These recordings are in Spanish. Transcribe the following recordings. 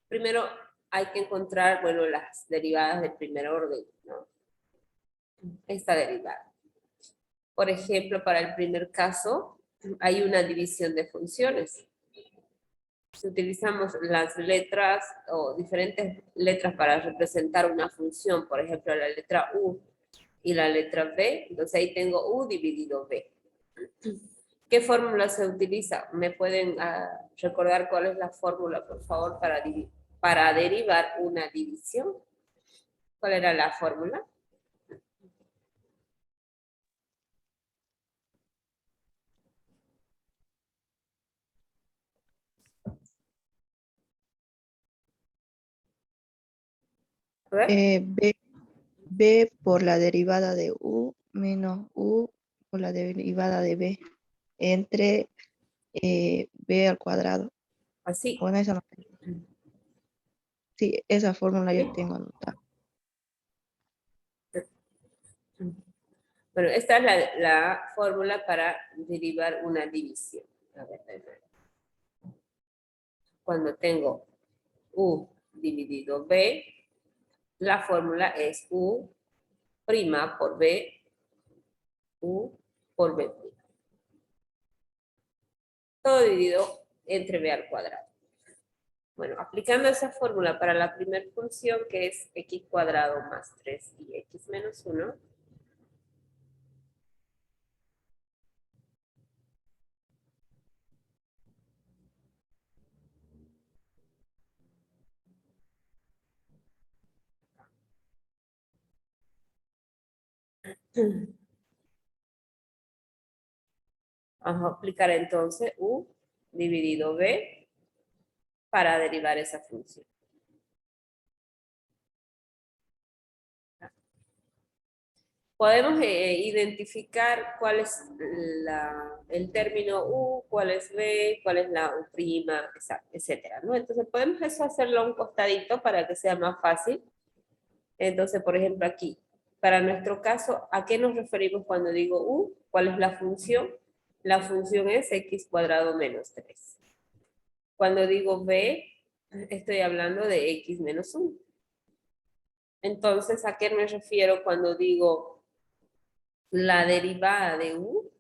Primero hay que encontrar, bueno, las derivadas del primer orden, ¿no? Esta derivada. Por ejemplo, para el primer caso, hay una división de funciones. Si utilizamos las letras o diferentes letras para representar una función, por ejemplo, la letra U y la letra B, entonces ahí tengo U dividido B. ¿Qué fórmula se utiliza? ¿Me pueden recordar cuál es la fórmula, por favor, para derivar una división? ¿Cuál era la fórmula? A ver. B por la derivada de U menos U por la derivada de B entre B al cuadrado. Así. Bueno, esa no. Sí, esa fórmula yo tengo anotada. Bueno, esta es la fórmula para derivar una división. A ver, cuando tengo U dividido B, la fórmula es U' por B, U por B'. Todo dividido entre B al cuadrado. Bueno, aplicando esa fórmula para la primera función, que es x cuadrado más 3 y x menos 1, vamos a aplicar entonces U dividido B para derivar esa función. Podemos identificar cuál es el término U, cuál es B, cuál es la U', etcétera, ¿no? Entonces podemos eso hacerlo a un costadito para que sea más fácil. Entonces, por ejemplo, aquí, para nuestro caso, ¿a qué nos referimos cuando digo U? ¿Cuál es la función? La función es x cuadrado menos 3. Cuando digo B, estoy hablando de x menos 1. Entonces, ¿a qué me refiero cuando digo la derivada de U?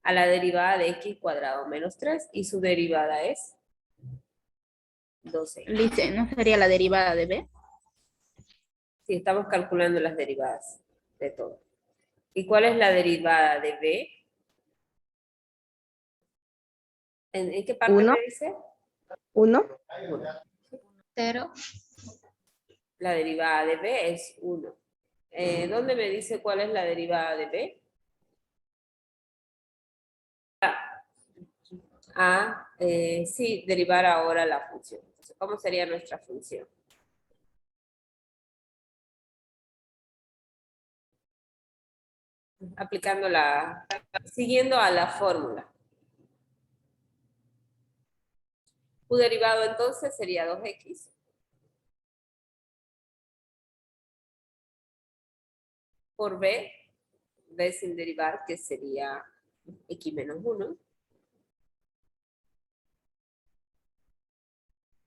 A la derivada de x cuadrado menos 3 y su derivada es 12. Lice, ¿no sería la derivada de B? Si estamos calculando las derivadas de todo. ¿Y cuál es la derivada de B? ¿En qué parte ¿Uno? me dice? ¿Uno? 0. La derivada de B es 1. ¿Dónde me dice cuál es la derivada de B? Sí, derivar ahora la función. Entonces, ¿cómo sería nuestra función? Siguiendo a la fórmula. U derivado entonces sería 2x por B sin derivar, que sería x menos 1.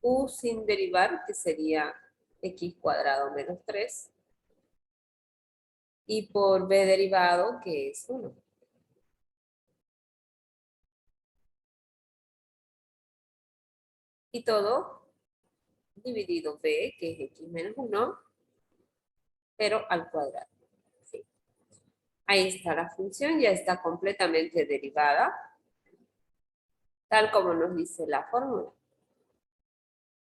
U sin derivar, que sería x cuadrado menos 3. Y por B derivado, que es 1. Y todo dividido B, que es x menos 1, pero al cuadrado. ¿Sí? Ahí está la función, ya está completamente derivada, tal como nos dice la fórmula.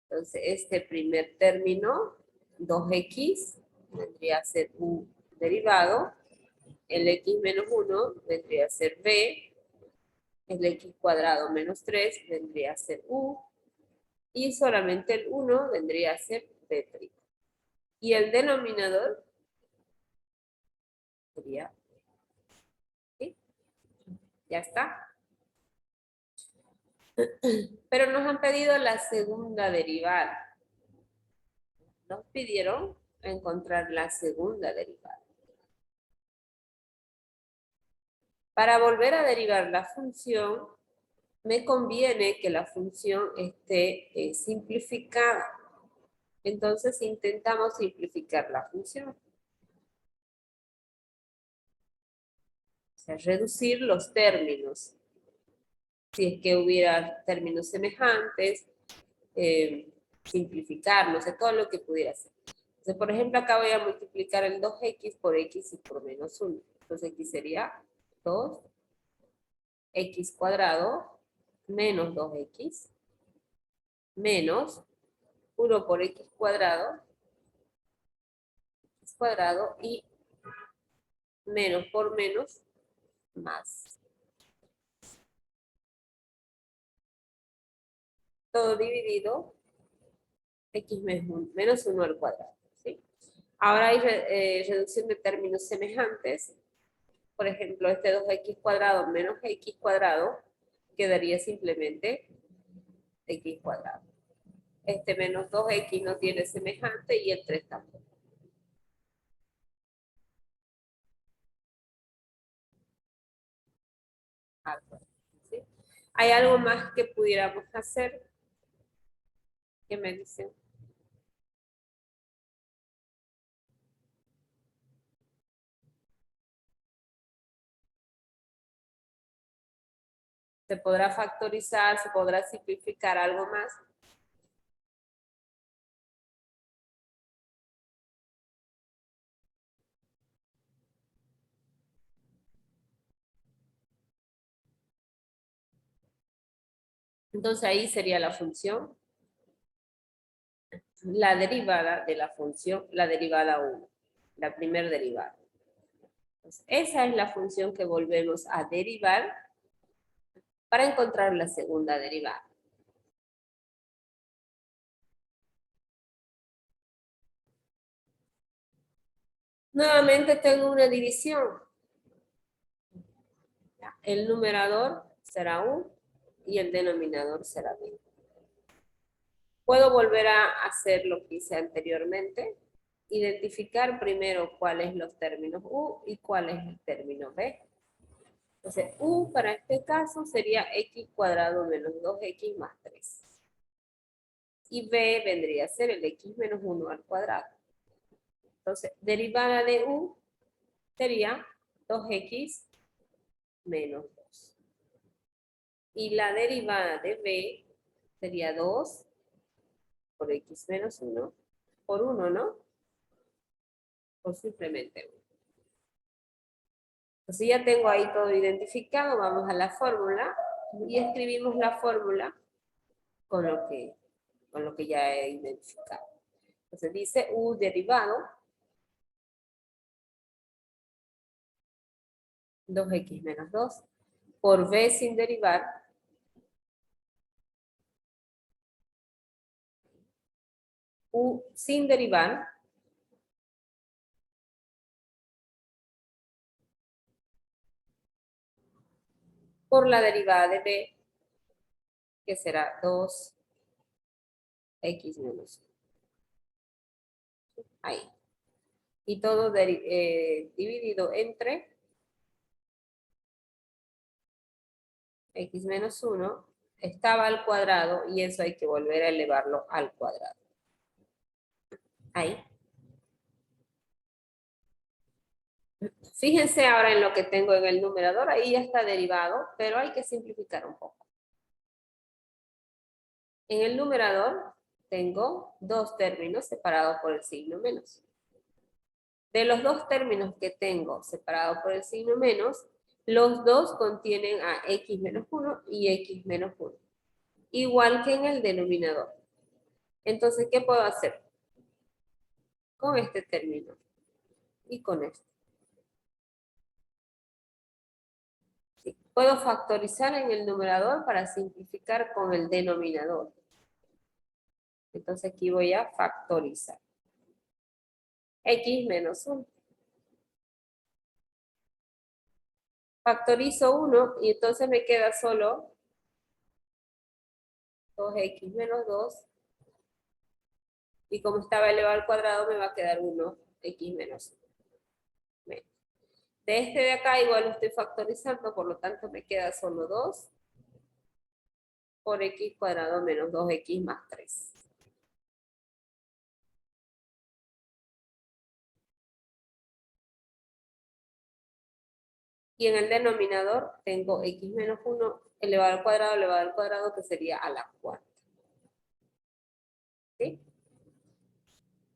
Entonces, este primer término, 2x, vendría a ser u derivado. El x menos 1 vendría a ser b. El x cuadrado menos 3 vendría a ser u. Y solamente el 1 vendría a ser b'. Y el denominador sería, ¿sí? Ya está. Pero nos han pedido la segunda derivada. Nos pidieron encontrar la segunda derivada. Para volver a derivar la función, me conviene que la función esté simplificada. Entonces intentamos simplificar la función. O sea, reducir los términos. Si es que hubiera términos semejantes, simplificar, no sé, todo lo que pudiera ser. Entonces, por ejemplo, acá voy a multiplicar el 2x por x y por menos 1. Entonces aquí sería 2x cuadrado menos 2x menos 1 por x cuadrado y menos por menos más. Todo dividido x menos 1 al cuadrado. ¿Sí? Ahora hay reducción de términos semejantes. Por ejemplo, este 2x cuadrado menos x cuadrado quedaría simplemente x cuadrado. Este menos 2x no tiene semejante y el 3 tampoco. ¿Sí? ¿Hay algo más que pudiéramos hacer? ¿Qué me dicen? ¿Se podrá factorizar? ¿Se podrá simplificar algo más? Entonces ahí sería la función, la derivada de la función, la derivada 1, la primera derivada. Entonces, esa es la función que volvemos a derivar para encontrar la segunda derivada. Nuevamente tengo una división. El numerador será u y el denominador será b. Puedo volver a hacer lo que hice anteriormente. Identificar primero cuáles son los términos u y cuál es el término b. Entonces, u para este caso sería x cuadrado menos 2x más 3. Y b vendría a ser el x menos 1 al cuadrado. Entonces, derivada de u sería 2x menos 2. Y la derivada de b sería 2 por x menos 1 por 1, ¿no? O simplemente 1. Entonces ya tengo ahí todo identificado, vamos a la fórmula y escribimos la fórmula con lo que ya he identificado. Entonces dice u derivado 2x menos 2 por b sin derivar u sin derivar por la derivada de b, que será 2x menos 1. Ahí. Y todo dividido entre x menos 1 estaba al cuadrado y eso hay que volver a elevarlo al cuadrado. Ahí. Fíjense ahora en lo que tengo en el numerador, ahí ya está derivado, pero hay que simplificar un poco. En el numerador tengo dos términos separados por el signo menos. De los dos términos que tengo separados por el signo menos, los dos contienen a x menos 1 y x menos 1. Igual que en el denominador. Entonces, ¿qué puedo hacer? Con este término y con este. Sí. Puedo factorizar en el numerador para simplificar con el denominador. Entonces aquí voy a factorizar. X menos 1. Factorizo 1 y entonces me queda solo 2x menos 2. Y como estaba elevado al cuadrado, me va a quedar 1x menos 1. De este de acá igual lo estoy factorizando, por lo tanto me queda solo 2 por x cuadrado menos 2x más 3. Y en el denominador tengo x menos 1 elevado al cuadrado, que sería a la cuarta. ¿Sí?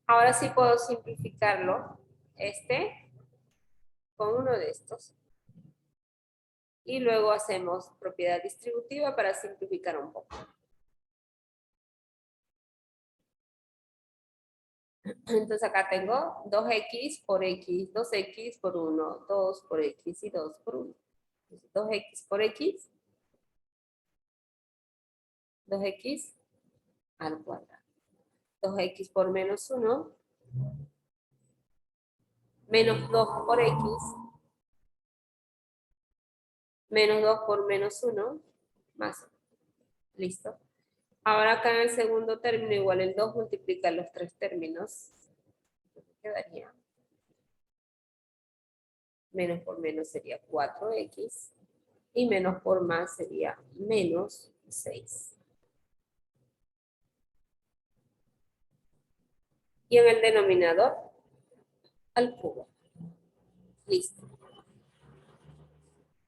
Ahora sí puedo simplificarlo, con uno de estos. Y luego hacemos propiedad distributiva para simplificar un poco. Entonces acá tengo 2x por x, 2x por 1, 2 por x y 2 por 1. 2x por x, 2x al cuadrado. 2x por menos 1, menos 2 por x, menos 2 por menos 1, más 1. Listo. Ahora acá en el segundo término, igual el 2 multiplica los tres términos. Quedaría. Menos por menos sería 4x. Y menos por más sería menos 6. Y en el denominador, al cubo. Listo.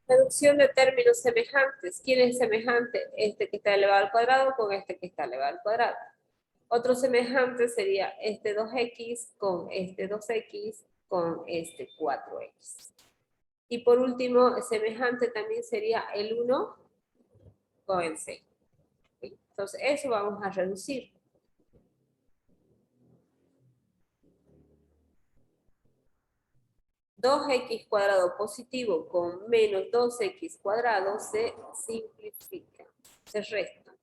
Reducción de términos semejantes. ¿Quién es semejante? Este que está elevado al cuadrado con este que está elevado al cuadrado. Otro semejante sería este 2x con este 2x con este 4x. Y por último, semejante también sería el 1 con el 6. Entonces, eso vamos a reducir. (2x cuadrado positivo con menos 2x cuadrado se simplifica, se resta.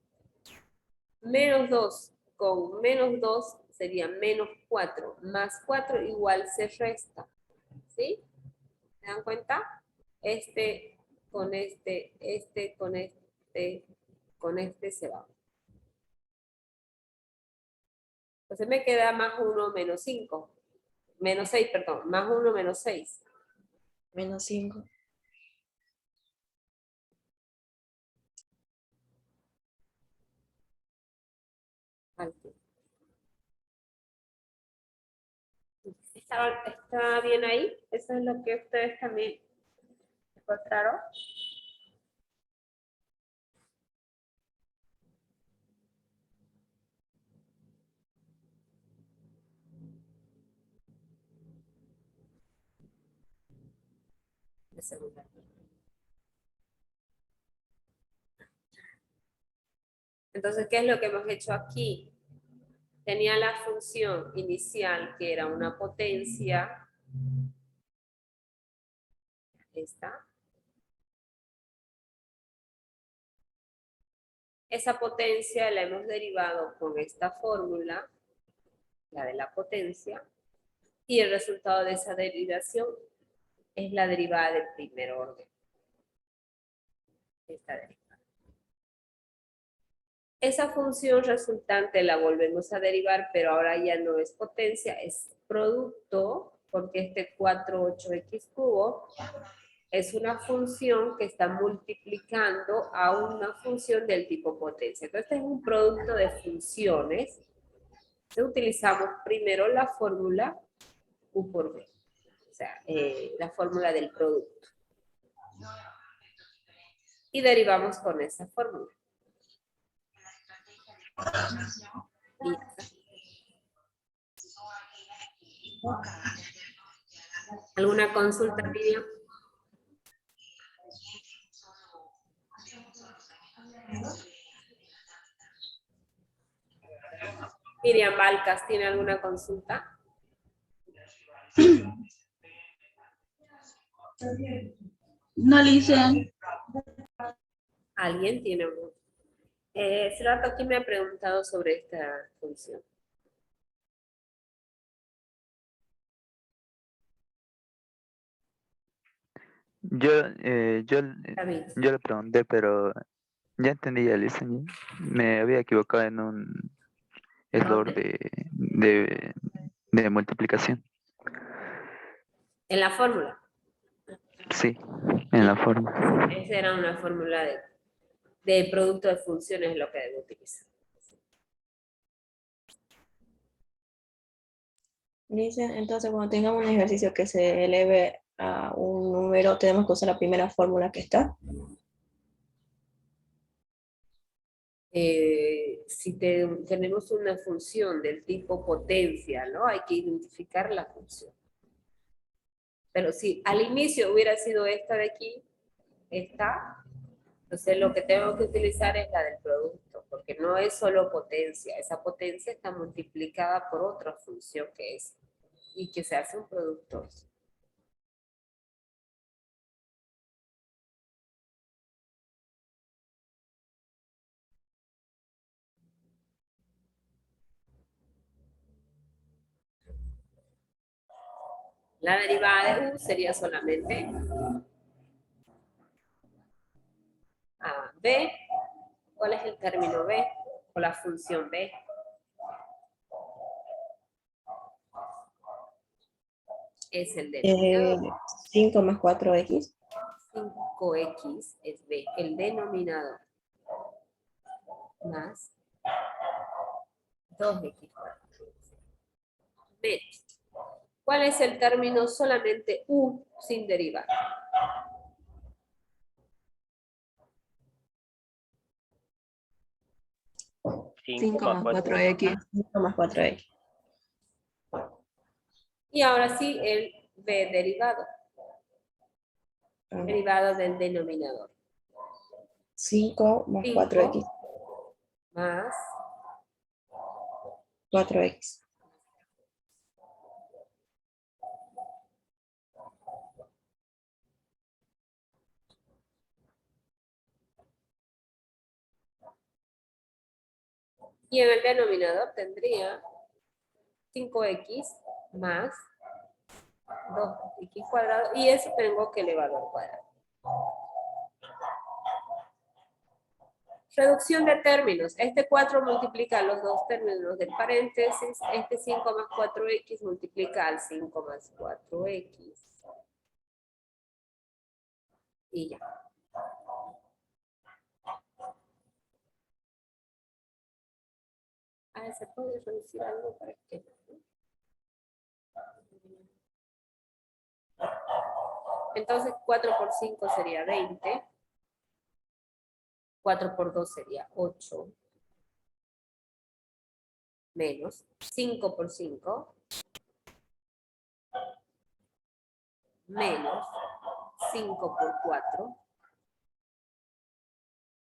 Menos 2 con menos 2 sería menos 4, más 4 igual se resta. ¿Sí? ¿Se dan cuenta? Este con este con este se va. Entonces me queda más 1 menos 5. Menos 6, perdón. Más 1 menos 6. Menos 5. ¿Está bien ahí? Eso es lo que ustedes también encontraron. De segunda. Entonces, ¿qué es lo que hemos hecho aquí? Tenía la función inicial que era una potencia. Esta. Esa potencia la hemos derivado con esta fórmula, la de la potencia, y el resultado de esa derivación es la derivada del primer orden. Esta derivada. Esa función resultante la volvemos a derivar, pero ahora ya no es potencia, es producto, porque este 4,8x cubo es una función que está multiplicando a una función del tipo potencia. Entonces, este es un producto de funciones. Entonces, utilizamos primero la fórmula U por B, o sea, la fórmula del producto. Y derivamos con esa fórmula. ¿Alguna consulta, Miriam? Miriam Balcas, ¿tiene alguna consulta? No, Lice. ¿Alguien tiene uno? Hace rato aquí me ha preguntado sobre esta función. Yo le pregunté, pero ya entendí el diseño. Me había equivocado en un error de multiplicación. En la fórmula. Sí, en la forma. Esa era una fórmula de producto de funciones, lo que debo utilizar. Dice, entonces cuando tengamos un ejercicio que se eleve a un número, tenemos que usar la primera fórmula que está. Si tenemos una función del tipo potencia, ¿no? Hay que identificar la función. Pero si al inicio hubiera sido esta de aquí, esta, entonces lo que tengo que utilizar es la del producto, porque no es solo potencia, esa potencia está multiplicada por otra función que es, y que se hace un producto. La derivada de u sería solamente b. ¿Cuál es el término b? O la función b. Es el denominador. 5 más 4x. 5x es b, el denominador. Más 2x cuadrado. B. ¿Cuál es el término solamente u sin derivar? 5 más 4x. 5 más 4x. Y ahora sí, el b derivado. Ah, Derivado del denominador. 5 más 5 4x. más 4x. y en el denominador tendría 5x más 2x cuadrado y eso tengo que elevarlo al cuadrado. Reducción de términos. Este 4 multiplica los dos términos del paréntesis. Este 5 más 4x multiplica al 5 más 4x. Y ya. ¿Se puede reducir algo para que no? Entonces 4 por 5 sería 20. 4 por 2 sería 8. Menos 5 por 5. Menos 5 por 4.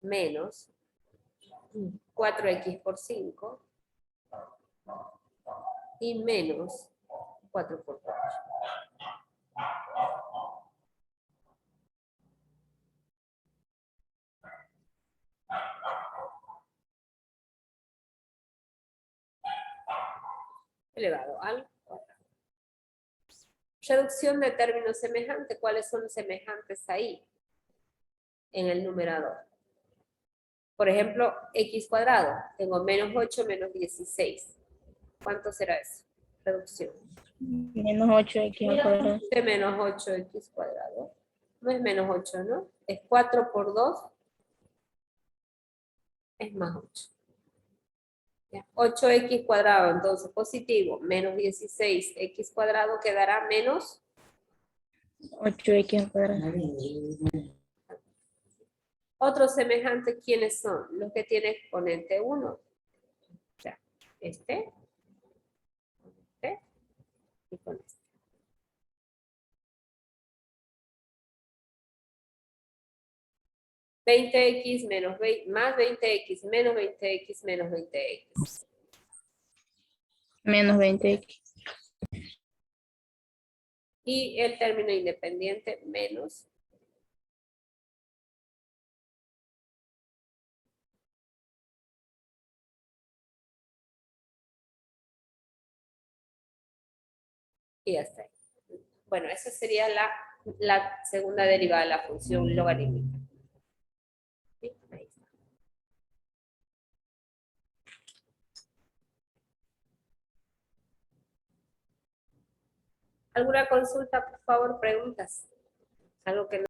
Menos 4x por 5. Y menos 4 por 4. Elevado al cuadrado. Reducción de términos semejantes. ¿Cuáles son semejantes ahí? En el numerador. Por ejemplo, x cuadrado. Tengo menos 8 menos 16. ¿Cuánto será eso? Reducción. Menos 8x al cuadrado. De menos 8x cuadrado. No es menos 8, ¿no? Es 4 por 2. Es más 8. 8x cuadrado, entonces positivo, menos 16x cuadrado quedará menos 8x al cuadrado. otros semejantes. ¿Quiénes son? Los que tienen exponente 1. O sea, este y con este. (20x menos 20, más 20x menos 20x menos 20x. Menos 20x. Y el término independiente menos y ya está. Bueno, esa sería la segunda derivada de la función logarítmica. ¿Sí? Ahí está. ¿Alguna consulta, por favor? Preguntas. Algo que no